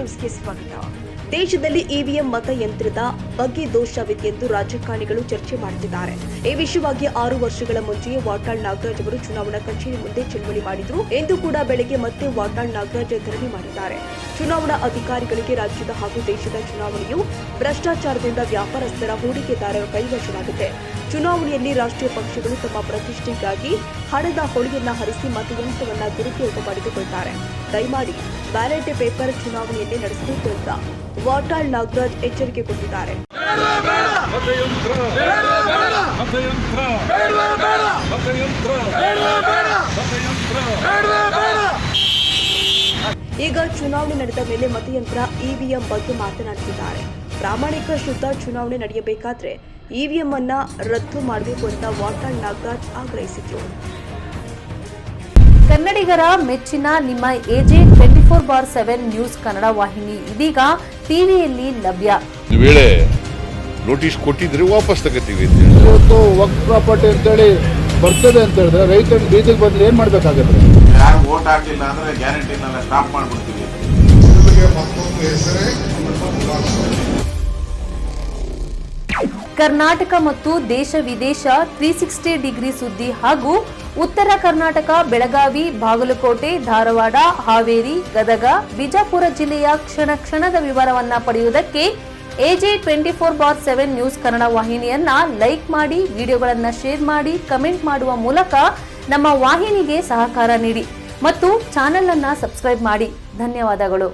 ನ್ಯೂಸ್ಗೆ ಸ್ವಾಗತ. ದೇಶದಲ್ಲಿ ಇವಿಎಂ ಮತಯಂತ್ರದ ಬಗ್ಗೆ ದೋಷವಿದೆ ಎಂದು ರಾಜಕಾರಣಿಗಳು ಚರ್ಚೆ ಮಾಡುತ್ತಿದ್ದಾರೆ. ಈ ವಿಷಯವಾಗಿ 6 ವರ್ಷಗಳ ಮುಂಚೆಯೇ ವಾಟಾಳ್ ನಾಗರಾಜ್ ಅವರು ಚುನಾವಣಾ ಕಚೇರಿ ಮುಂದೆ ಚಳವಳಿ ಮಾಡಿದ್ರು ಎಂದು ಕೂಡ ಬೆಳಗ್ಗೆ ಮತ್ತೆ ವಾಟಾಳ್ ನಾಗರಾಜ್ ಧರಣಿ ಮಾಡಿದ್ದಾರೆ. ಚುನಾವಣಾ ಅಧಿಕಾರಿಗಳಿಗೆ ರಾಜ್ಯದ ಹಾಗೂ ದೇಶದ ಚುನಾವಣೆಯು ಭ್ರಷ್ಟಾಚಾರದಿಂದ ವ್ಯಾಪಾರಸ್ಥರ ಹೂಡಿಕೆದಾರರ ಕೈವಶವಾಗಿದೆ. ಚುನಾವಣೆಯಲ್ಲಿ ರಾಷ್ಟ್ರೀಯ ಪಕ್ಷಗಳು ತಮ್ಮ ಪ್ರತಿಷ್ಠೆಗಾಗಿ ಹಣದ ಹೊಳೆಯನ್ನ ಹರಿಸಿ ಮತಯಂತ್ರವನ್ನ ದುರುಪಯೋಗ ಪಡೆದುಕೊಳ್ಳುತ್ತಾರೆ. ದಯಮಾಡಿ ಬ್ಯಾಲೆಟ್ ಪೇಪರ್ ಚುನಾವಣೆಯನ್ನೇ ನಡೆಸಬೇಕು ಅಂತ ವಾಟಾಳ್ ನಾಗರಾಜ್ ಎಚ್ಚರಿಕೆ ಕೊಟ್ಟಿದ್ದಾರೆ. ಈಗ ಚುನಾವಣೆ ನಡೆದ ಮೇಲೆ ಮತಯಂತ್ರ ಇವಿಎಂ ಬಗ್ಗೆ ಮಾತನಾಡುತ್ತಿದ್ದಾರೆ. ಪ್ರಾಮಾಣಿಕ ಶುದ್ಧ ಚುನಾವಣೆ ನಡೆಯಬೇಕಾದ್ರೆ ಇವಿಎಂ ಅನ್ನ ರದ್ದು ಮಾಡಬೇಕು ಅಂತ ವಾಟಾಳ್ ನಾಗರಾಜ್ ಆಗ್ರಹಿಸಿದ್ರು. ಕನ್ನಡಿಗರ ಮೆಚ್ಚಿನ ನಿಮ್ಮ ಎಜೆ 24/7 ನ್ಯೂಸ್ ಕನ್ನಡ ವಾಹಿನಿ ಇದೀಗ ಟಿವಿಯಲ್ಲಿ ಲಭ್ಯ. ವೇಳೆ ನೋಟಿಸ್ ಕೊಟ್ಟಿದ್ರೆ ವಾಪಸ್ ತಗೋತೀವಿ. ಇವತ್ತು ವಕ್ಫ್ ಪ್ರಾಪರ್ಟಿ ಅಂತೇಳಿ ಬರ್ತದೆ ಅಂತ ಹೇಳಿದ್ರೆ ರೈತರು ಬೀದಿಗೆ ಬಂದ್ರೆ ಏನ್ ಮಾಡ್ಬೇಕಾಗತ್ತೆ? ಯಾರು ವೋಟ್ ಹಾಕಿಲ್ಲ ಅಂದ್ರೆ ಗ್ಯಾರಂಟಿನೆಲ್ಲ ಸ್ಟಾಪ್ ಮಾಡ್ಬಿಡ್ತೀವಿ. ಕರ್ನಾಟಕ ಮತ್ತು ದೇಶ ವಿದೇಶ 360 ಡಿಗ್ರಿ ಸುದ್ದಿ ಹಾಗೂ ಉತ್ತರ ಕರ್ನಾಟಕ, ಬೆಳಗಾವಿ, ಬಾಗಲಕೋಟೆ, ಧಾರವಾಡ, ಹಾವೇರಿ, ಗದಗ, ಬಿಜಾಪುರ ಜಿಲ್ಲೆಯ ಕ್ಷಣ ಕ್ಷಣದ ವಿವರವನ್ನ ಪಡೆಯುವುದಕ್ಕೆ ಎಜೆ 24/7 ನ್ಯೂಸ್ ಕನ್ನಡ ವಾಹಿನಿಯನ್ನ ಲೈಕ್ ಮಾಡಿ, ವಿಡಿಯೋಗಳನ್ನ ಶೇರ್ ಮಾಡಿ, ಕಮೆಂಟ್ ಮಾಡುವ ಮೂಲಕ ನಮ್ಮ ವಾಹಿನಿಗೆ ಸಹಕಾರ ನೀಡಿ ಮತ್ತು ಚಾನೆಲ್ ಅನ್ನ ಸಬ್ಸ್ಕ್ರೈಬ್ ಮಾಡಿ. ಧನ್ಯವಾದಗಳು.